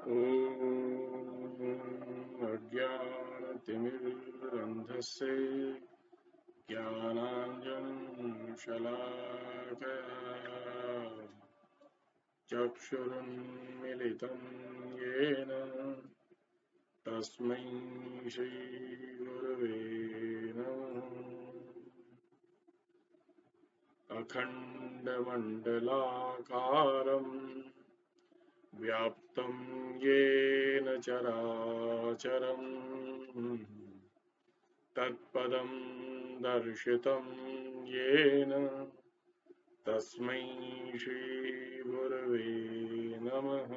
ॐ अज्ञानतिमिरन्धस्य ज्ञानाञ्जनं शलाकया चक्षुरुन्मिलितं येन तस्मै श्रीगुरवे नमः। अखण्डमण्डलाकारम् व्याप्तं येन चराचरम् तत्पदं दर्शितं येन तस्मै श्रीगुरवे नमः।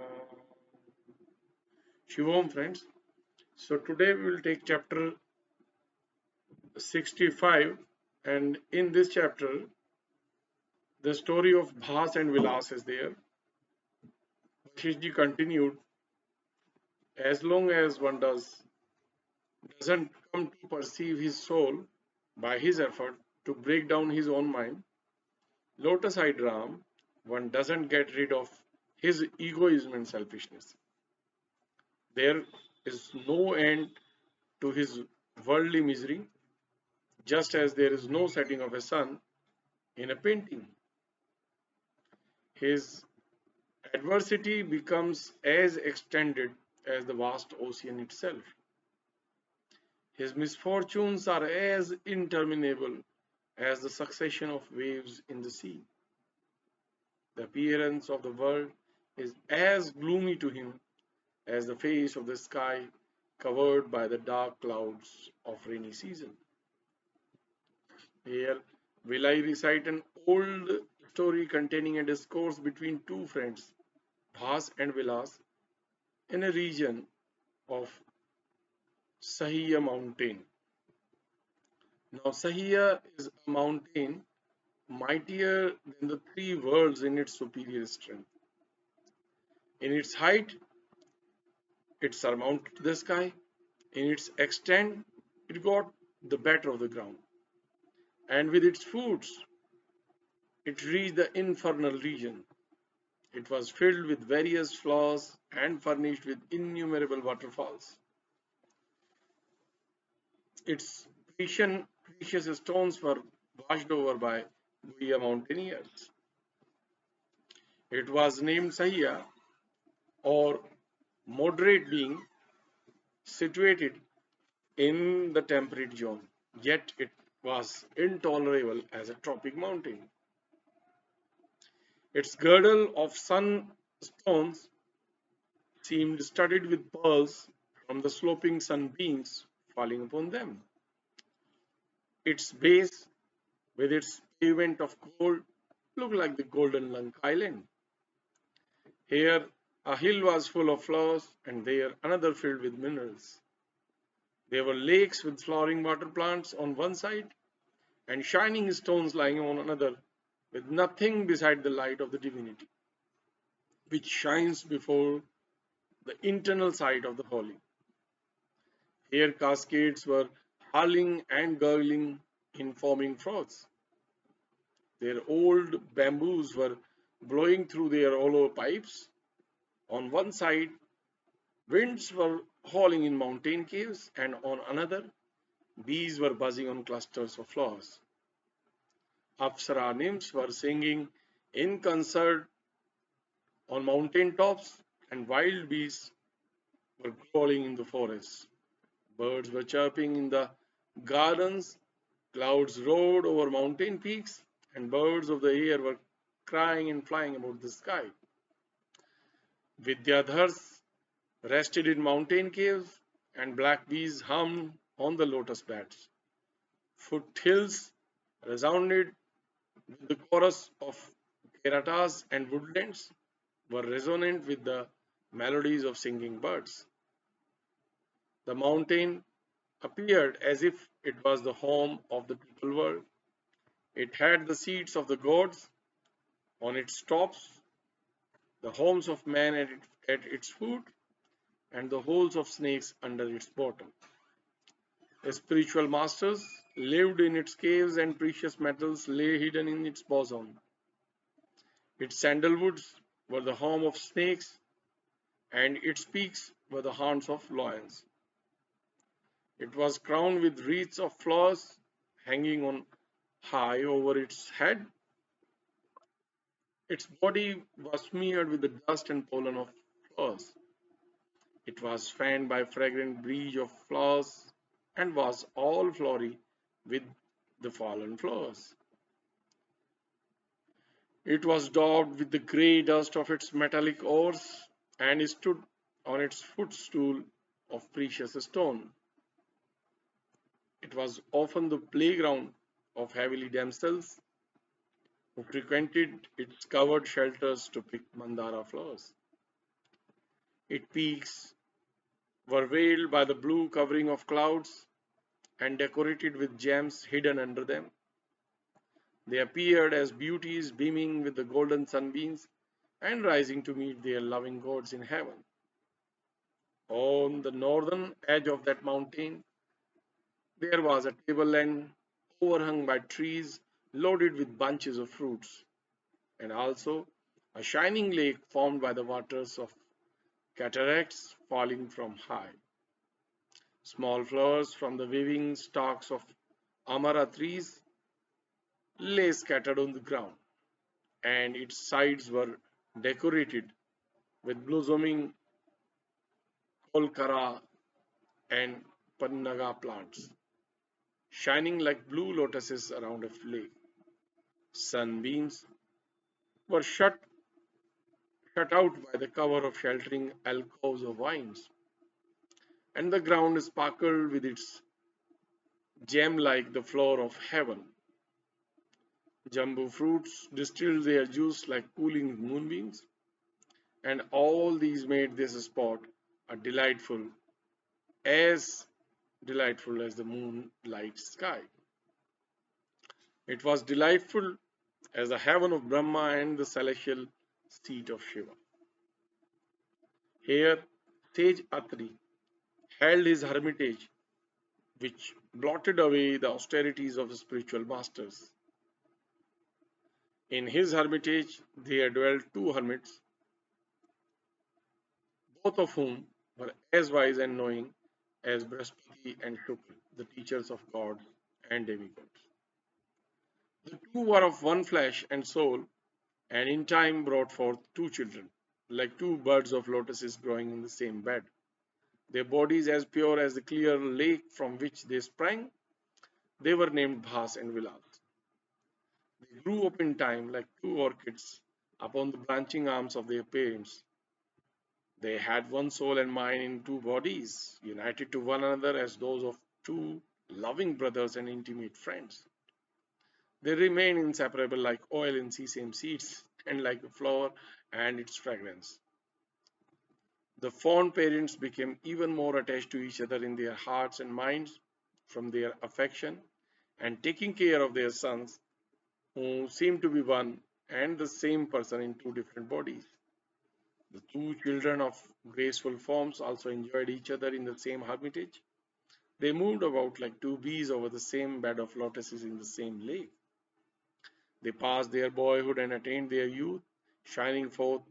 Shivom friends. So today we will take chapter 65, and in this chapter the story of Bhas and Vilas is there. Vasishtha continued, as long as one doesn't come to perceive his soul by his effort to break down his own mind, lotus eyed Ram, one doesn't get rid of his egoism and selfishness. There is no end to his worldly misery, just as there is no setting of a sun in a painting. His adversity becomes as extended as the vast ocean itself. His misfortunes are as interminable as the succession of waves in the sea. The appearance of the world is as gloomy to him as the face of the sky covered by the dark clouds of rainy season. Here will I recite an old story containing a discourse between two friends, Bhas and Vilas, in a region of Sahiya mountain. Now Sahiya is a mountain mightier than the three worlds in its superior strength. In its height, it surmounted the sky. In its extent, it got the better of the ground. And with its foods, it reached the infernal region. It was filled with various flowers and furnished with innumerable waterfalls. Its precious stones were washed over by Guya mountaineers. It was named Sahiya, or moderate being, situated in the temperate zone, yet it was intolerable as a tropic mountain. Its girdle of sunstones seemed studded with pearls from the sloping sunbeams falling upon them. Its base, with its pavement of gold, looked like the golden Lunk Island. Here a hill was full of flowers, and there another filled with minerals. There were lakes with flowering water plants on one side, and shining stones lying on another, with nothing beside the light of the divinity, which shines before the internal sight of the holy. Here cascades were hurling and gurgling in foaming froths. Their old bamboos were blowing through their hollow pipes. On one side, winds were howling in mountain caves, and on another, bees were buzzing on clusters of flowers. Apsara nymphs were singing in concert on mountain tops, and wild beasts were crawling in the forests. Birds were chirping in the gardens, clouds roared over mountain peaks, and birds of the air were crying and flying about the sky. Vidyadhars rested in mountain caves, and black bees hummed on the lotus beds. Foothills resounded with the chorus of keratas, and woodlands were resonant with the melodies of singing birds. The mountain appeared as if it was the home of the people world. It had the seats of the gods on its tops, the homes of man at its foot, and the holes of snakes under its bottom. The spiritual masters lived in its caves, and precious metals lay hidden in its bosom. Its sandalwoods were the home of snakes, and its peaks were the haunts of lions. It was crowned with wreaths of flowers hanging on high over its head. Its body was smeared with the dust and pollen of flowers. It was fanned by fragrant breeze of flowers and was all flowery with the fallen flowers. It was daubed with the grey dust of its metallic ores, and it stood on its footstool of precious stone. It was often the playground of heavenly damsels who frequented its covered shelters to pick mandara flowers. Its peaks were veiled by the blue covering of clouds and decorated with gems hidden under them. They appeared as beauties beaming with the golden sunbeams and rising to meet their loving gods in heaven. On the northern edge of that mountain, there was a tableland overhung by trees loaded with bunches of fruits, and also a shining lake formed by the waters of cataracts falling from high. Small flowers from the waving stalks of amara trees lay scattered on the ground, and its sides were decorated with blossoming kolkara and pannaga plants, shining like blue lotuses around a lake. Sunbeams were shut out by the cover of sheltering alcoves of vines, and the ground sparkled with its gem like the floor of heaven. Jumbo fruits distilled their juice like cooling moonbeams, and all these made this spot a as delightful as the moonlight sky. It was delightful as the heaven of Brahma and the celestial seat of Shiva. Here, sage Atri held his hermitage, which blotted away the austerities of the spiritual masters. In his hermitage, there dwelt two hermits, both of whom were as wise and knowing as Brihaspati and Shukra, the teachers of gods and demigods. The two were of one flesh and soul, and in time brought forth two children, like two buds of lotuses growing in the same bed. Their bodies as pure as the clear lake from which they sprang, they were named Bhas and Vilas. They grew up in time like two orchids upon the branching arms of their parents. They had one soul and mind in two bodies, united to one another as those of two loving brothers and intimate friends. They remain inseparable like oil in sesame seeds and like a flower and its fragrance. The fond parents became even more attached to each other in their hearts and minds from their affection and taking care of their sons, who seemed to be one and the same person in two different bodies. The two children of graceful forms also enjoyed each other in the same hermitage. They moved about like two bees over the same bed of lotuses in the same lake. They passed their boyhood and attained their youth, shining forth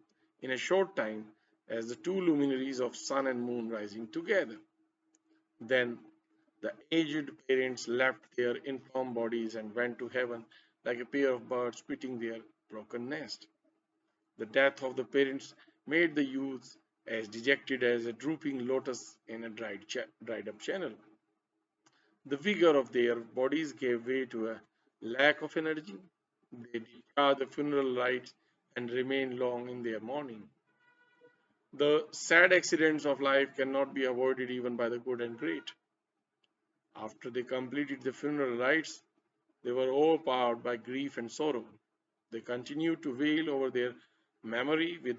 in a short time as the two luminaries of sun and moon rising together. Then the aged parents left their infirm bodies and went to heaven like a pair of birds quitting their broken nest. The death of the parents made the youths as dejected as a drooping lotus in a dried up channel. The vigor of their bodies gave way to a lack of energy. They discharged the funeral rites and remained long in their mourning. The sad accidents of life cannot be avoided even by the good and great. After they completed the funeral rites, they were overpowered by grief and sorrow. They continued to wail over their memory with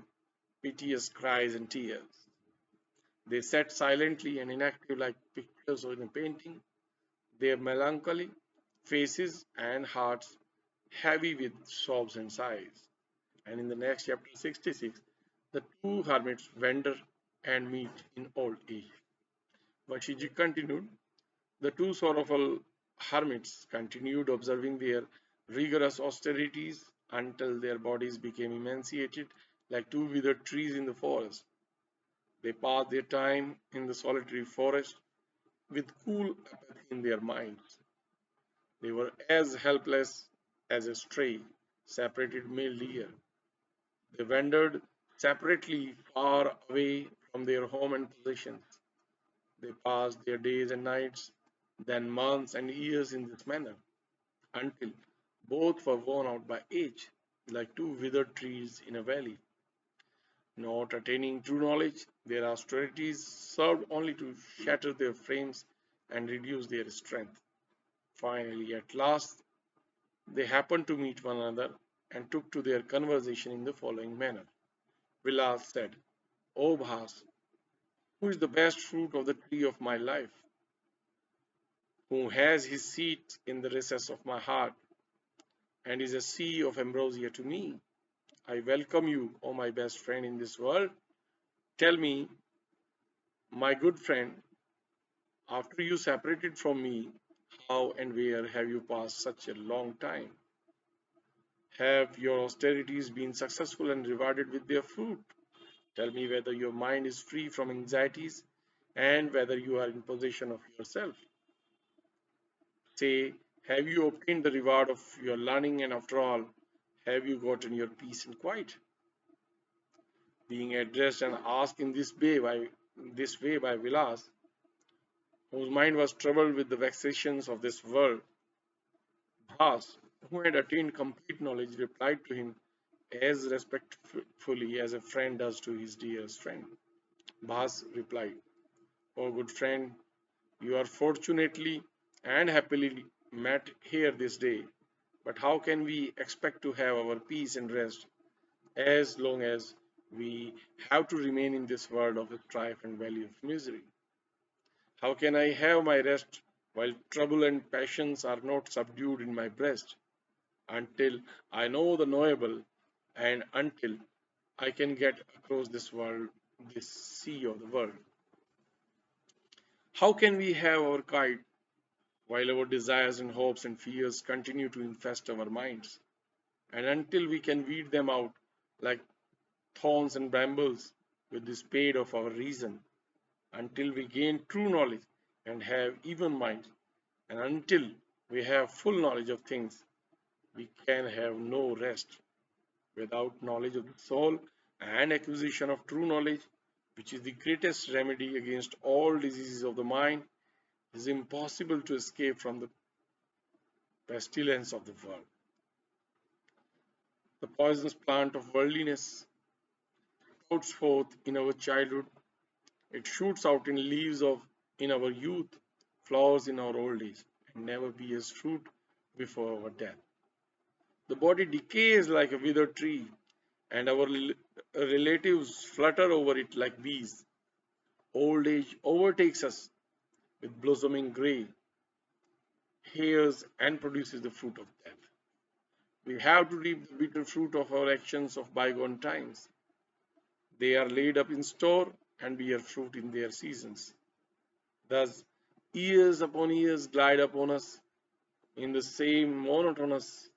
piteous cries and tears. They sat silently and inactive like pictures in a painting, their melancholy faces and hearts heavy with sobs and sighs. And in the next chapter 66, the two hermits wander and meet in old age. Vashiji continued, the two sorrowful hermits continued observing their rigorous austerities until their bodies became emaciated like two withered trees in the forest. They passed their time in the solitary forest with cool apathy in their minds. They were as helpless as a stray, separated male-deer. They wandered separately far away from their home and possessions. They passed their days and nights, then months and years in this manner, until both were worn out by age, like two withered trees in a valley. Not attaining true knowledge, their austerities served only to shatter their frames and reduce their strength. Finally, at last, they happened to meet one another and took to their conversation in the following manner. Vilas said, O Bhas, who is the best fruit of the tree of my life, who has his seat in the recess of my heart, and is a sea of ambrosia to me? I welcome you, O my best friend in this world. Tell me, my good friend, after you separated from me, how and where have you passed such a long time? Have your austerities been successful and rewarded with their fruit? Tell me whether your mind is free from anxieties and whether you are in possession of yourself. Say, have you obtained the reward of your learning, and after all, have you gotten your peace and quiet? Being addressed and asked in this way by Vilas, whose mind was troubled with the vexations of this world, Bhas, who had attained complete knowledge, replied to him as respectfully as a friend does to his dearest friend. Bhas replied, O good friend, you are fortunately and happily met here this day, but how can we expect to have our peace and rest as long as we have to remain in this world of strife and valley of misery? How can I have my rest while trouble and passions are not subdued in my breast, until I know the knowable, and until I can get across this world, this sea of the world? How can we have our kite while our desires and hopes and fears continue to infest our minds, and until we can weed them out like thorns and brambles with the spade of our reason, until we gain true knowledge and have even mind, and until we have full knowledge of things, we can have no rest. Without knowledge of the soul and acquisition of true knowledge, which is the greatest remedy against all diseases of the mind, it is impossible to escape from the pestilence of the world. The poisonous plant of worldliness sprouts forth in our childhood. It shoots out in leaves of in our youth, flowers in our old age, and never bears fruit before our death. The body decays like a withered tree, and our relatives flutter over it like bees. Old age overtakes us with blossoming gray hairs and produces the fruit of death. We have to reap the bitter fruit of our actions of bygone times. They are laid up in store and bear fruit in their seasons. Thus, years upon years glide upon us in the same monotonous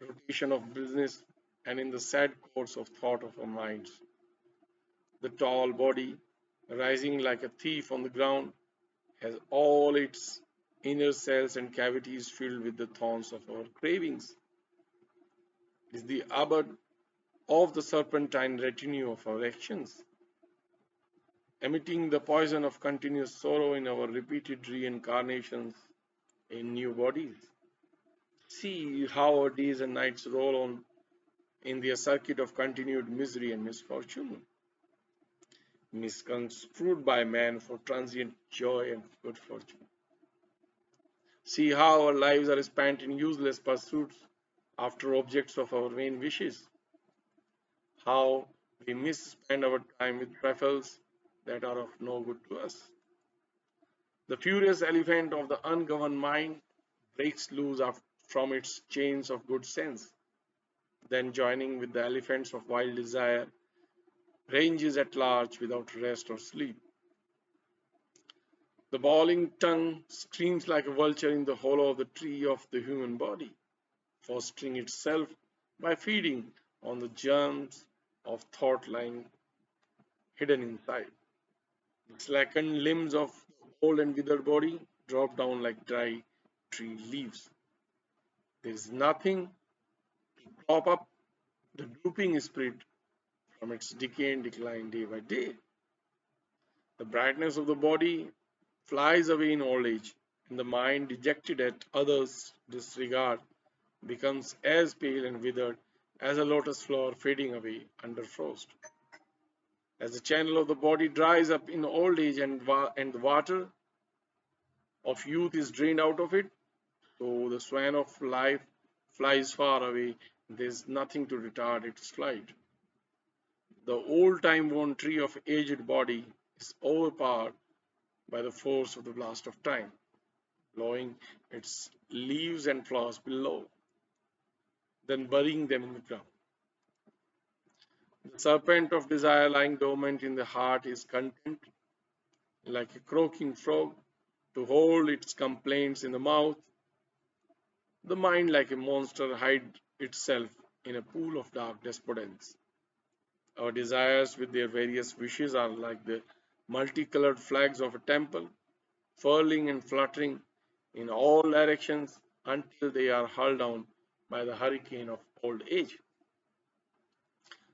rotation of business and in the sad course of thought of our minds. The tall body, rising like a thief on the ground, has all its inner cells and cavities filled with the thorns of our cravings. It is the abode of the serpentine retinue of our actions, emitting the poison of continuous sorrow in our repeated reincarnations in new bodies. See how our days and nights roll on in their circuit of continued misery and misfortune, misconstrued by man for transient joy and good fortune. See how our lives are spent in useless pursuits after objects of our vain wishes, how we misspend our time with trifles that are of no good to us. The furious elephant of the ungoverned mind breaks loose from its chains of good sense, then joining with the elephants of wild desire, ranges at large without rest or sleep. The bawling tongue screams like a vulture in the hollow of the tree of the human body, fostering itself by feeding on the germs of thought lying hidden inside. The slackened limbs of the old and withered body drop down like dry tree leaves. There is nothing to prop up the drooping spirit from its decay and decline day by day. The brightness of the body flies away in old age, and the mind, dejected at others' disregard, becomes as pale and withered as a lotus flower fading away under frost. As the channel of the body dries up in old age and the water of youth is drained out of it, so the swan of life flies far away. There is nothing to retard its flight. The old time worn tree of aged body is overpowered by the force of the blast of time, blowing its leaves and flowers below, then burying them in the ground. The serpent of desire lying dormant in the heart is content, like a croaking frog, to hold its complaints in the mouth. The mind, like a monster, hides itself in a pool of dark despondence. Our desires, with their various wishes, are like the multicolored flags of a temple, furling and fluttering in all directions until they are hurled down by the hurricane of old age.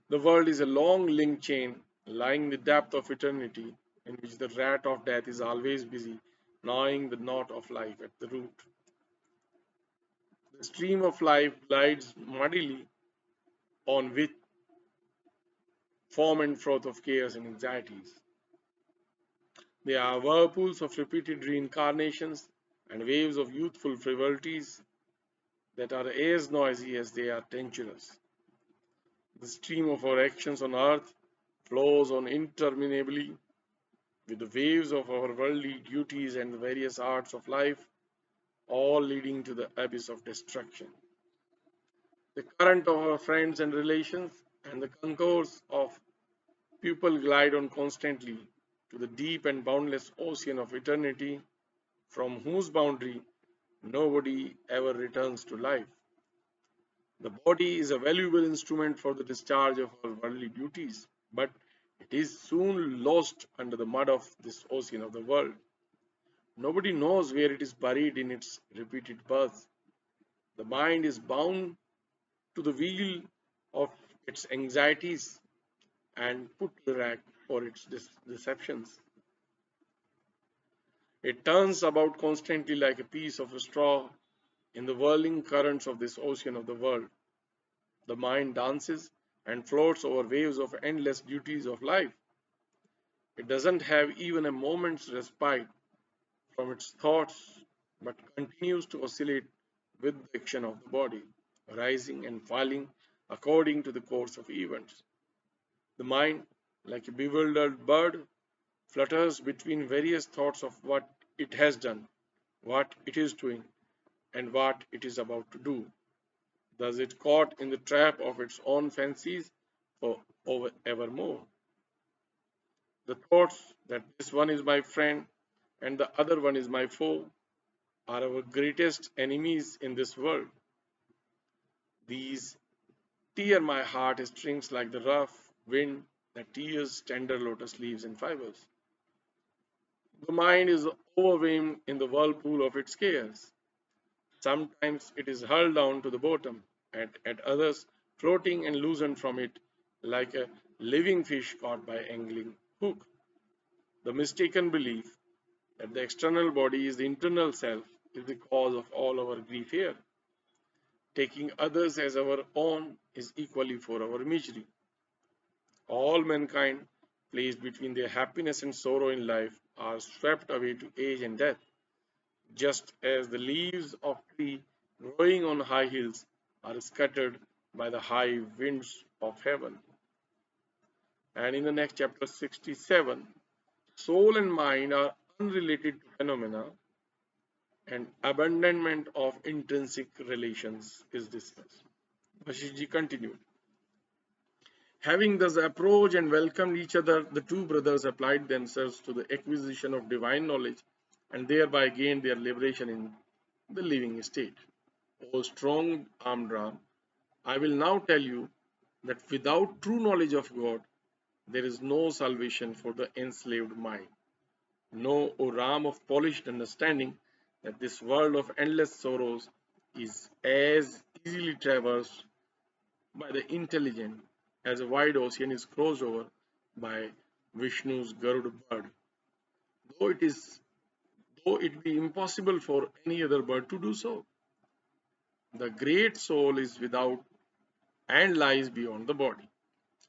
The world is a long linked chain lying in the depth of eternity, in which the rat of death is always busy gnawing the knot of life at the root. The stream of life glides muddily on with foam and froth of cares and anxieties. They are whirlpools of repeated reincarnations and waves of youthful frivolities that are as noisy as they are dangerous. The stream of our actions on earth flows on interminably with the waves of our worldly duties and the various arts of life, all leading to the abyss of destruction. The current of our friends and relations and the concourse of people glide on constantly to the deep and boundless ocean of eternity, from whose boundary nobody ever returns to life. The body is a valuable instrument for the discharge of our worldly duties, but it is soon lost under the mud of this ocean of the world. Nobody knows where it is buried in its repeated births. The mind is bound to the wheel of its anxieties and put to the rack for its deceptions. It turns about constantly like a piece of straw in the whirling currents of this ocean of the world. The mind dances and floats over waves of endless duties of life. It doesn't have even a moment's respite from its thoughts, but continues to oscillate with the action of the body, rising and falling according to the course of events. The mind, like a bewildered bird, flutters between various thoughts of what it has done, what it is doing, and what it is about to do. Thus it caught in the trap of its own fancies for evermore. The thoughts that this one is my friend and the other one is my foe are our greatest enemies in this world. These tear my heart strings like the rough wind that tears tender lotus leaves and fibers. The mind is overwhelmed in the whirlpool of its cares. Sometimes it is hurled down to the bottom, and at others floating and loosened from it like a living fish caught by angling hook. The mistaken belief that the external body is the internal self is the cause of all our grief here. Taking others as our own is equally for our misery. All mankind, placed between their happiness and sorrow in life, are swept away to age and death, just as the leaves of tree growing on high hills are scattered by the high winds of heaven. And in the next chapter 67, soul and mind are unrelated phenomena and abandonment of intrinsic relations is discussed. Vasishtha continued. Having thus approached and welcomed each other, the two brothers applied themselves to the acquisition of divine knowledge and thereby gained their liberation in the living state. O strong armed Ram, I will now tell you that without true knowledge of God, there is no salvation for the enslaved mind. No, O Ram of polished understanding, that this world of endless sorrows is as easily traversed by the intelligent as a wide ocean is crossed over by Vishnu's Garuda bird. Though it is though it be impossible for any other bird to do so. The great soul is without and lies beyond the body.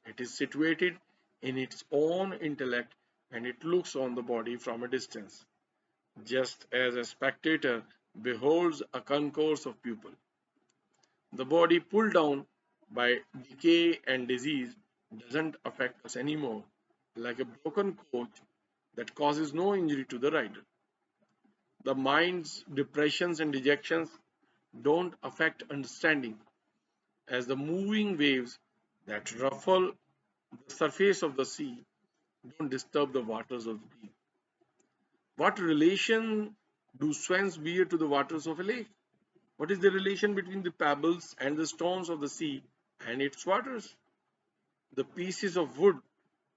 It is situated in its own intellect and it looks on the body from a distance, just as a spectator beholds a concourse of people. The body pulled down by decay and disease doesn't affect us anymore, like a broken coach that causes no injury to the rider. The mind's depressions and dejections don't affect understanding, as the moving waves that ruffle the surface of the sea don't disturb the waters of the deep. What relation do swans bear to the waters of a lake? What is the relation between the pebbles and the stones of the sea and its waters? The pieces of wood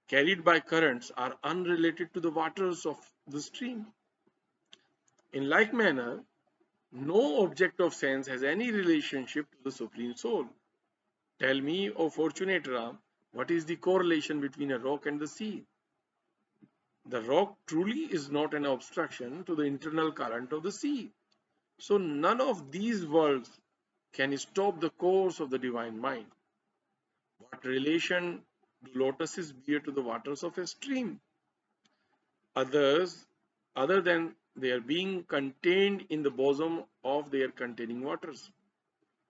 carried by currents are unrelated to the waters of the stream. In like manner, no object of sense has any relationship to the Supreme Soul. Tell me, O fortunate Ram, what is the correlation between a rock and the sea? The rock truly is not an obstruction to the internal current of the sea. So none of these worlds can stop the course of the divine mind. What relation do lotuses bear to the waters of a stream? Others, other than their being contained in the bosom of their containing waters.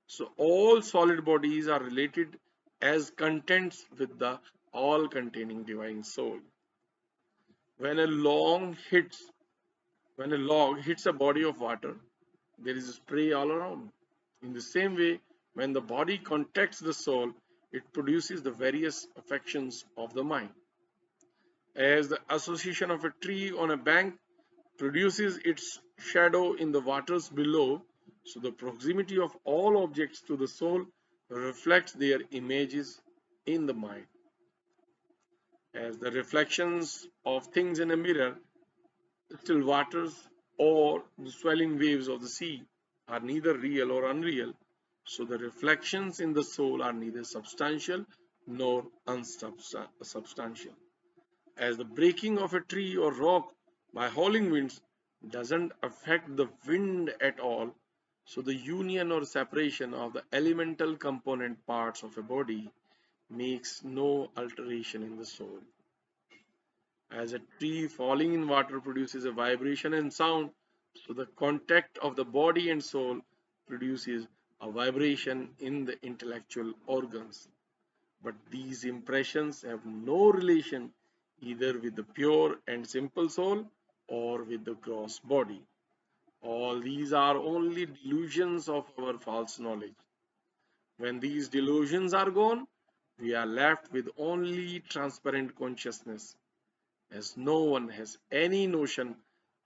So all solid bodies are related as contents with the all containing divine soul. When a log hits when a log hits a body of water, there is spray all around. In the same way, when the body contacts the soul, it produces the various affections of the mind. As the association of a tree on a bank produces its shadow in the waters below, so the proximity of all objects to the soul reflects their images in the mind. As the reflections of things in a mirror, still waters or the swelling waves of the sea are neither real or unreal, so the reflections in the soul are neither substantial nor unsubstantial. As the breaking of a tree or rock by howling winds doesn't affect the wind at all, so the union or separation of the elemental component parts of a body makes no alteration in the soul. As a tree falling in water produces a vibration and sound, so the contact of the body and soul produces a vibration in the intellectual organs. But these impressions have no relation either with the pure and simple soul or with the gross body. All these are only delusions of our false knowledge. When these delusions are gone, we are left with only transparent consciousness, as no one has any notion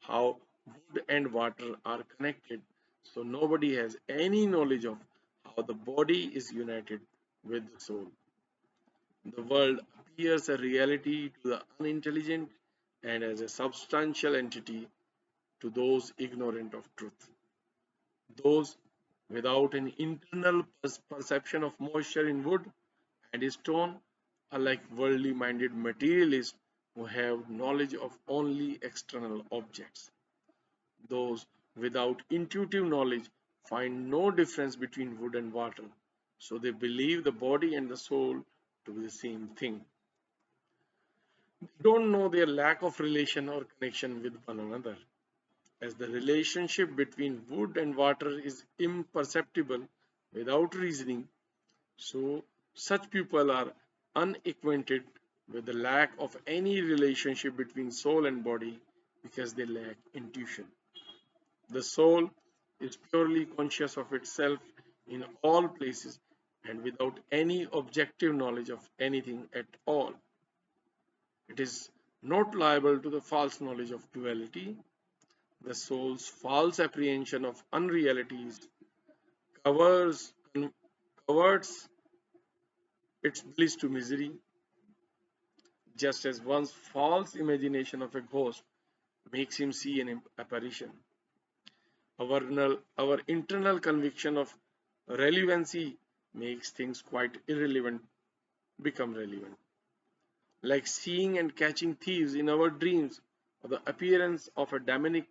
how wood and water are connected, so nobody has any knowledge of how the body is united with the soul. The world appears a reality to the unintelligent and as a substantial entity to those ignorant of truth. Those without an internal perception of moisture in wood and stone are like worldly minded materialists who have knowledge of only external objects. Those without intuitive knowledge find no difference between wood and water, so they believe the body and the soul to be the same thing. They don't know their lack of relation or connection with one another, as the relationship between wood and water is imperceptible without reasoning. So, such people are unacquainted with the lack of any relationship between soul and body because they lack intuition. The soul is purely conscious of itself in all places and without any objective knowledge of anything at all. It is not liable to the false knowledge of duality. The soul's false apprehension of unrealities covers, converts its bliss to misery, just as one's false imagination of a ghost makes him see an apparition. Our internal conviction of relevancy makes things quite irrelevant become relevant, like seeing and catching thieves in our dreams, or the appearance of a demonic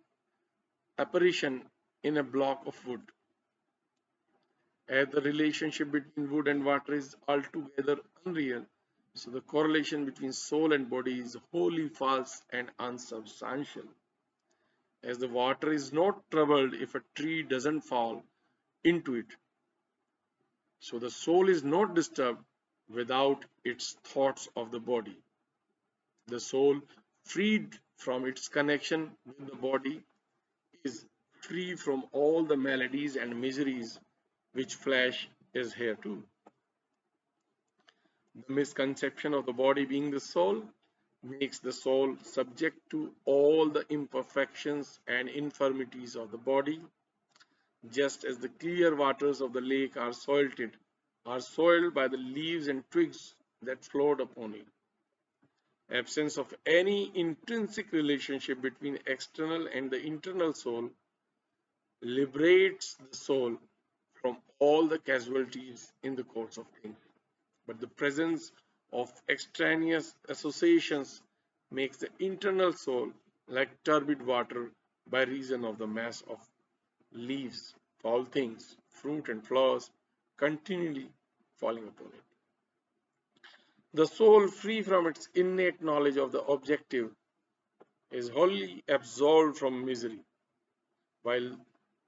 apparition in a block of wood. As the relationship between wood and water is altogether unreal, so the correlation between soul and body is wholly false and unsubstantial. As the water is not troubled if a tree doesn't fall into it, so the soul is not disturbed without its thoughts of the body. The soul, freed from its connection with the body, is free from all the maladies and miseries which flesh is here too. The misconception of the body being the soul makes the soul subject to all the imperfections and infirmities of the body, just as the clear waters of the lake are soiled by the leaves and twigs that float upon it. Absence of any intrinsic relationship between external and the internal soul liberates the soul from all the casualties in the course of things. But the presence of extraneous associations makes the internal soul like turbid water by reason of the mass of leaves, fall things, fruit, and flowers continually falling upon it. The soul, free from its innate knowledge of the objective, is wholly absolved from misery, while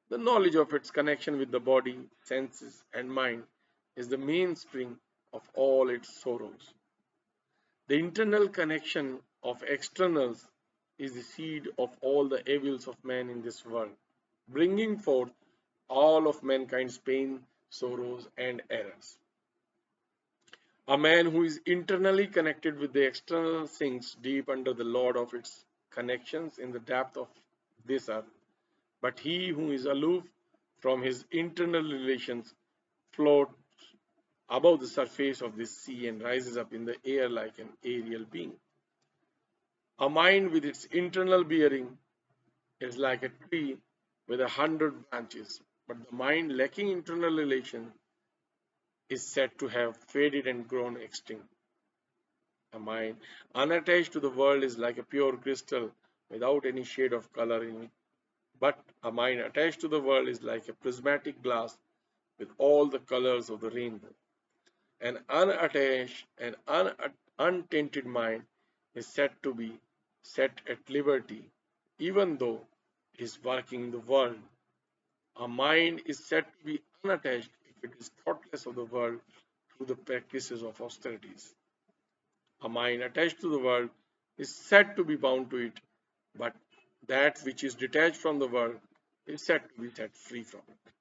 the knowledge of its connection with the body, senses, and mind is the mainspring of all its sorrows. The internal connection of externals is the seed of all the evils of man in this world, bringing forth all of mankind's pain, sorrows, and errors. A man who is internally connected with the external sinks deep under the load of its connections in the depth of this earth. But he who is aloof from his internal relations floats above the surface of this sea and rises up in the air like an aerial being. A mind with its internal bearing is like a tree with 100 branches, but the mind lacking internal relation is said to have faded and grown extinct. A mind unattached to the world is like a pure crystal without any shade of color in it. But a mind attached to the world is like a prismatic glass with all the colors of the rainbow. An unattached and untainted mind is said to be set at liberty, even though it is working in the world. A mind is said to be unattached if it is thoughtless of the world through the practices of austerities. A mind attached to the world is said to be bound to it, but that which is detached from the world is said to be set free from it.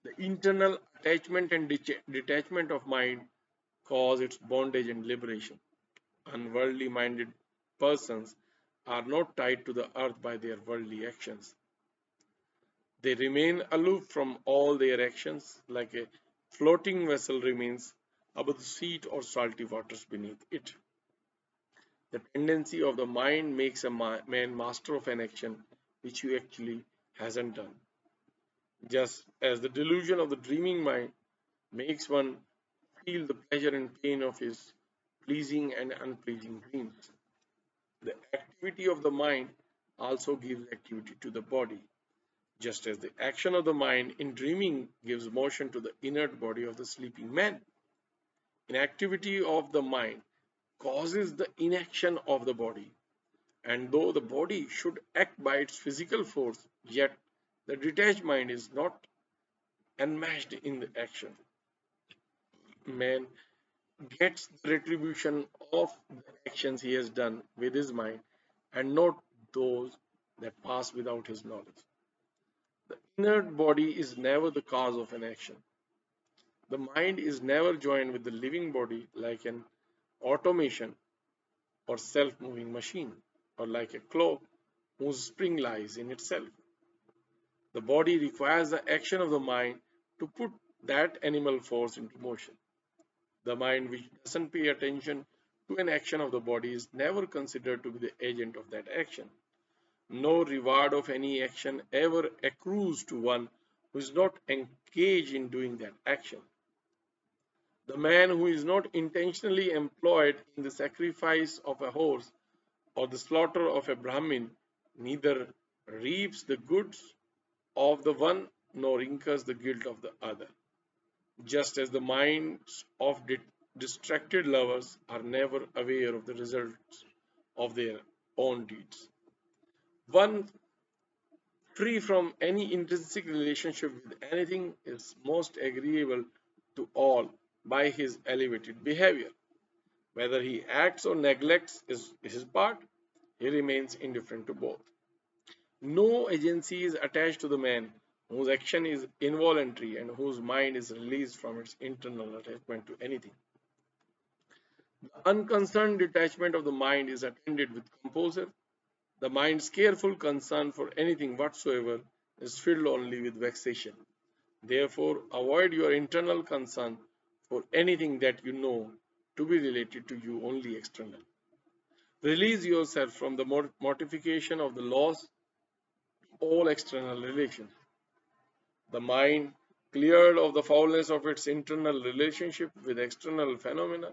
The internal attachment and detachment of mind cause its bondage and liberation. Unworldly minded persons are not tied to the earth by their worldly actions. They remain aloof from all their actions, like a floating vessel remains above the sweet or salty waters beneath it. The tendency of the mind makes a man master of an action which he actually hasn't done. Just as the delusion of the dreaming mind makes one feel the pleasure and pain of his pleasing and unpleasing dreams. The activity of the mind also gives activity to the body, just as the action of the mind in dreaming gives motion to the inert body of the sleeping man. Inactivity of the mind causes the inaction of the body, and though the body should act by its physical force, yet the detached mind is not enmeshed in the action. Man gets the retribution of the actions he has done with his mind and not those that pass without his knowledge. The inert body is never the cause of an action. The mind is never joined with the living body like an automation or self moving machine, or like a clock whose spring lies in itself. The body requires the action of the mind to put that animal force into motion. The mind which doesn't pay attention to an action of the body is never considered to be the agent of that action. No reward of any action ever accrues to one who is not engaged in doing that action. The man who is not intentionally employed in the sacrifice of a horse or the slaughter of a Brahmin neither reaps the goods of the one nor incurs the guilt of the other. Just as the minds of distracted lovers are never aware of the results of their own deeds. One free from any intrinsic relationship with anything is most agreeable to all by his elevated behavior. Whether he acts or neglects his part, he remains indifferent to both. No agency is attached to the man whose action is involuntary and whose mind is released from its internal attachment to anything. The unconcerned detachment of the mind is attended with composure. The mind's careful concern for anything whatsoever is filled only with vexation. Therefore, avoid your internal concern for anything that you know to be related to you only external. Release yourself from the mortification of the loss of all external relations. The mind, cleared of the foulness of its internal relationship with external phenomena,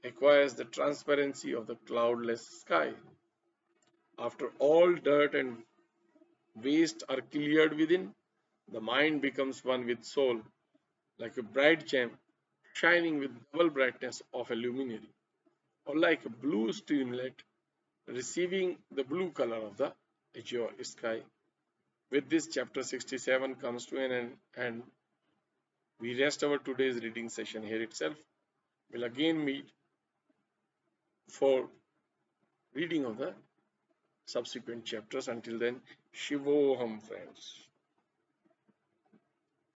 acquires the transparency of the cloudless sky. After all dirt and waste are cleared within, the mind becomes one with soul, like a bright gem shining with double brightness of a luminary, or like a blue streamlet receiving the blue color of the azure sky. With this, chapter 67 comes to an end, and we rest our today's reading session here itself. We'll again meet for reading of the subsequent chapters. Until then, Shivoham, friends.